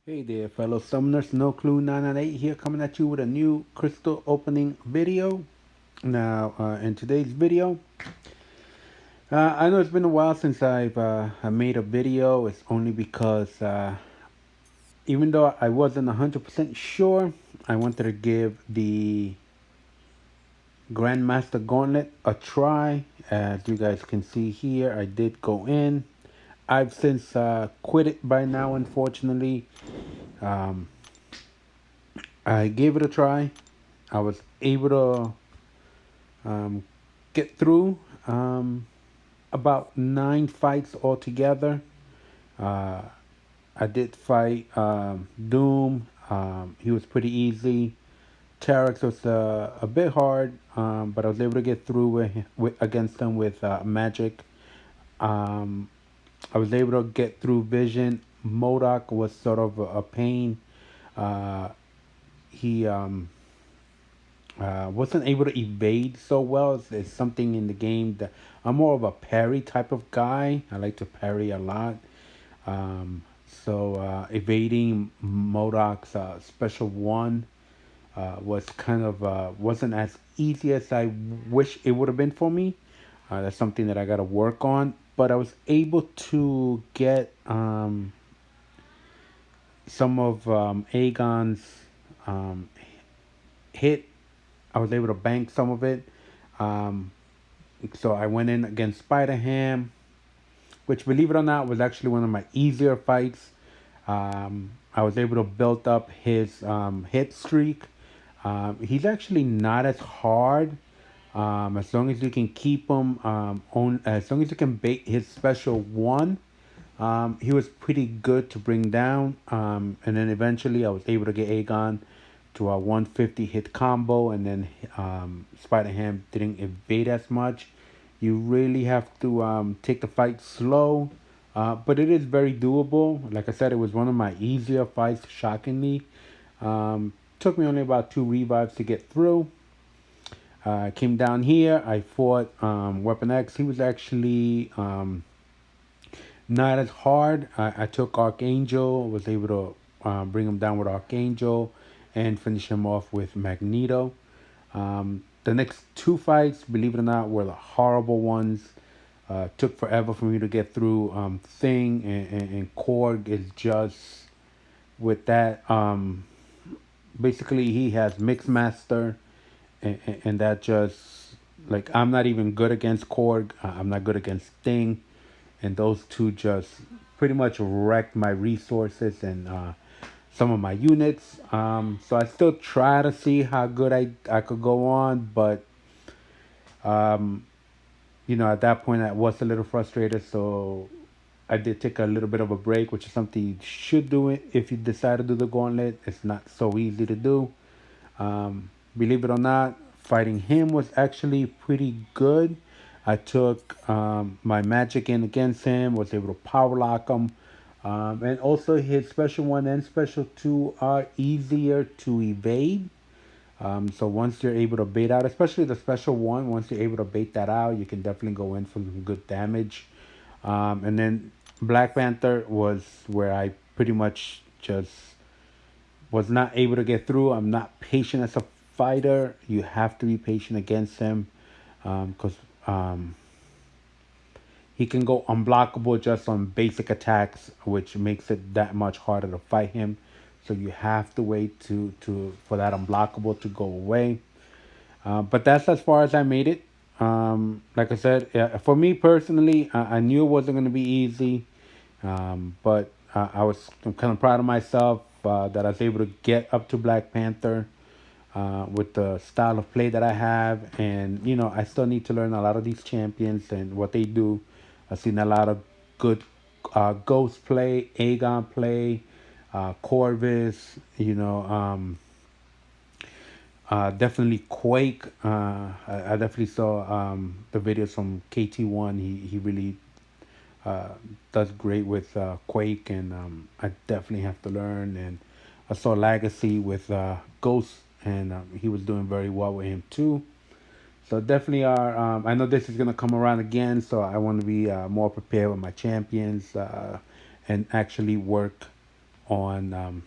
Hey there, fellow summoners. No Clue 998 here, coming at you with a new crystal opening video. Now, in today's video, I know it's been a while since I made a video. It's only because even though I wasn't 100% sure, I wanted to give the Grandmaster Gauntlet a try. As you guys can see here, I did go in. I've since quit it by now, unfortunately. Um, I gave it a try. I was able to get through about 9 fights altogether. Uh, I did fight Doom. He was pretty easy. Terex was a bit hard, but I was able to get through against him with magic. Um, I was able to get through Vision. MODOK was sort of a pain. Uh, he wasn't able to evade so well. It's something in the game that I'm more of a parry type of guy. I like to parry a lot. So evading MODOK's special one was kind of wasn't as easy as I wish it would have been for me. That's something that I got to work on. But I was able to get some of Aegon's um, hit. I was able to bank some of it. Um, So I went in against Spider Ham, which, believe it or not, was actually one of my easier fights. I was able to build up his hit streak. He's actually not as hard, as long as you can keep him on. As long as you can bait his special one. He was pretty good to bring down. And then eventually I was able to get Aegon to a 150 hit combo, and then Spider Ham didn't evade as much. You really have to take the fight slow, but it is very doable. Like I said, it was one of my easier fights, shockingly. Took me only about 2 revives to get through. I came down here. I fought Weapon X. He was actually not as hard. I took Archangel, was able to bring him down with Archangel and finish him off with Magneto. The next 2 fights, believe it or not, were the horrible ones. Took forever for me to get through Thing, and Korg is just with that. Basically, he has Mixmaster, and that just, like, I'm not even good against Korg. I'm not good against Thing, and those two just pretty much wrecked my resources and some of my units. So I still try to see how good I could go on, but um, at that point I was a little frustrated. So I did take a little bit of a break, which is something you should do it if you decide to do the gauntlet. It's not so easy to do. Believe it or not, fighting him was actually pretty good. I took my magic in against him, was able to power lock him. And also his special one and special two are easier to evade. So once you're able to bait out, especially the special one, once you're able to bait that out, you can definitely go in for some good damage. And then Black Panther was where I pretty much just was not able to get through. I'm not patient as a fighter. You have to be patient against him, because he can go unblockable just on basic attacks, which makes it that much harder to fight him. So you have to wait to for that unblockable to go away. But that's as far as I made it. Like I said, for me personally, I knew it wasn't going to be easy, but I'm kind of proud of myself that I was able to get up to Black Panther with the style of play that I have. And, I still need to learn a lot of these champions and what they do. I've seen a lot of good Ghost play, Aegon play, Corvus, definitely Quake. I definitely saw the videos from KT1. He really does great with Quake, and I definitely have to learn. And I saw Legacy with Ghost, and he was doing very well with him too. So definitely are. I know this is gonna come around again, so I want to be more prepared with my champions and actually work on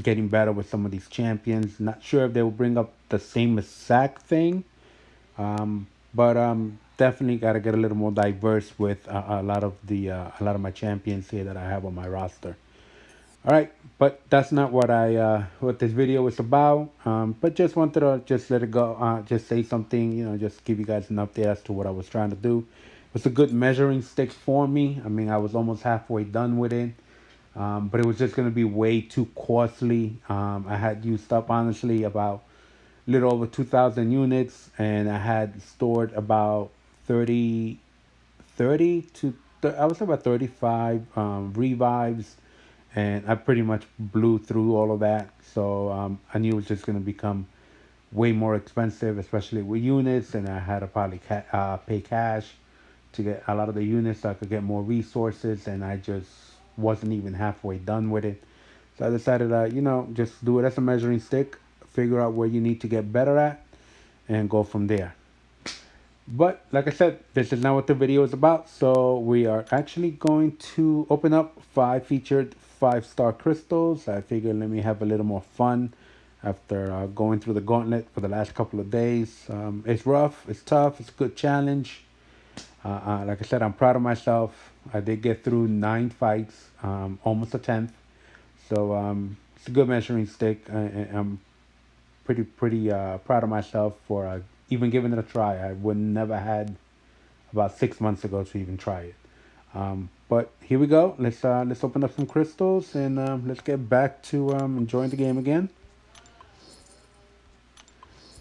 getting better with some of these champions. Not sure if they will bring up the same exact thing, but definitely got to get a little more diverse with a lot of my champions here that I have on my roster. All right, but that's not what this video was about. But just wanted to just let it go, just say something, just give you guys an update as to what I was trying to do. It was a good measuring stick for me. I mean, I was almost halfway done with it, but it was just gonna be way too costly. I had used up honestly about a little over 2,000 units, and I had stored about 30, 30 to I would say about 35 revives, and I pretty much blew through all of that. So I knew it was just going to become way more expensive, especially with units, and I had to probably pay cash to get a lot of the units so I could get more resources, and I just wasn't even halfway done with it. So I decided, just do it as a measuring stick, figure out where you need to get better at, and go from there. But like I said, this is not what the video is about. So we are actually going to open up 5 featured 5-star crystals. I figured let me have a little more fun after going through the gauntlet for the last couple of days. It's rough, it's tough, it's a good challenge. Like I said, I'm proud of myself. I did get through 9 fights, almost a 10th. So it's a good measuring stick. I'm pretty proud of myself for even giving it a try. I would never had about 6 months ago to even try it. But here we go. Let's open up some crystals, and let's get back to enjoying the game again.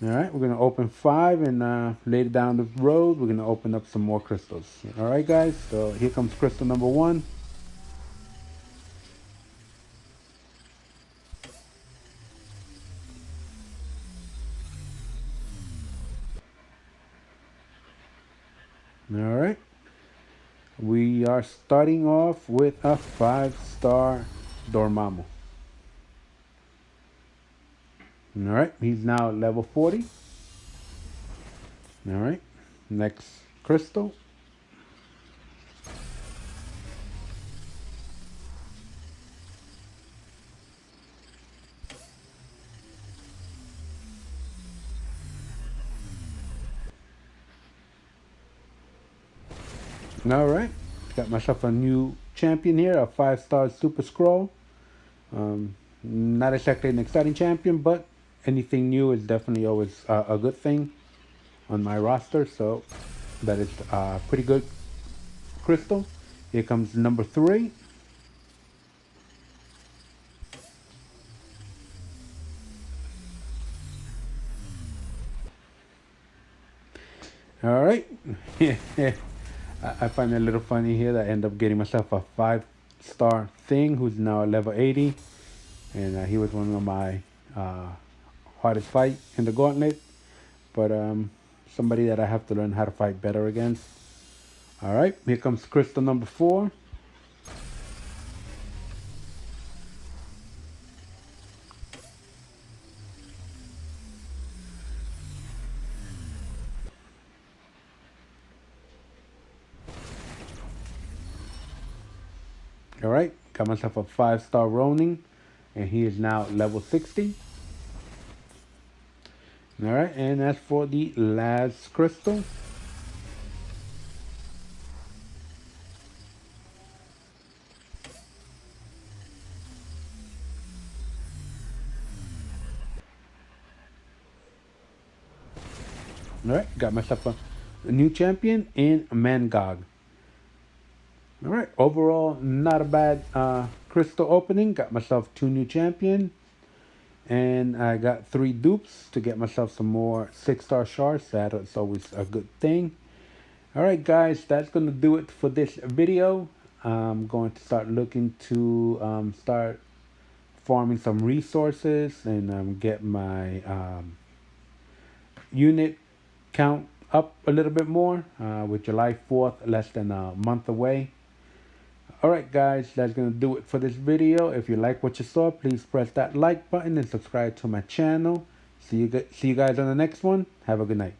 All right, we're gonna open 5, and later down the road we're gonna open up some more crystals. All right, guys. So here comes crystal number 1. All right. We are starting off with a 5-star Dormammu. All right, he's now at level 40. All right, next crystal. All right, got myself a new champion here, a 5-star Super Scroll. Not exactly an exciting champion, but anything new is definitely always a good thing on my roster. So that is a pretty good crystal. Here comes number 3. All right. I find it a little funny here that I end up getting myself a 5-star thing who's now at level 80. And he was one of my hardest fight in the gauntlet. But somebody that I have to learn how to fight better against. All right, here comes crystal number 4. All right, got myself a 5-star Ronin, and he is now level 60. All right, and as for the last crystal, all right, got myself a new champion in MCOC. All right, overall, not a bad crystal opening. Got myself 2 new champion, and I got 3 dupes to get myself some more 6-star shards. That's always a good thing. All right, guys, that's going to do it for this video. I'm going to start looking to start farming some resources and get my unit count up a little bit more with July 4th less than a month away. All right, guys, that's going to do it for this video. If you like what you saw, please press that like button and subscribe to my channel. See you guys on the next one. Have a good night.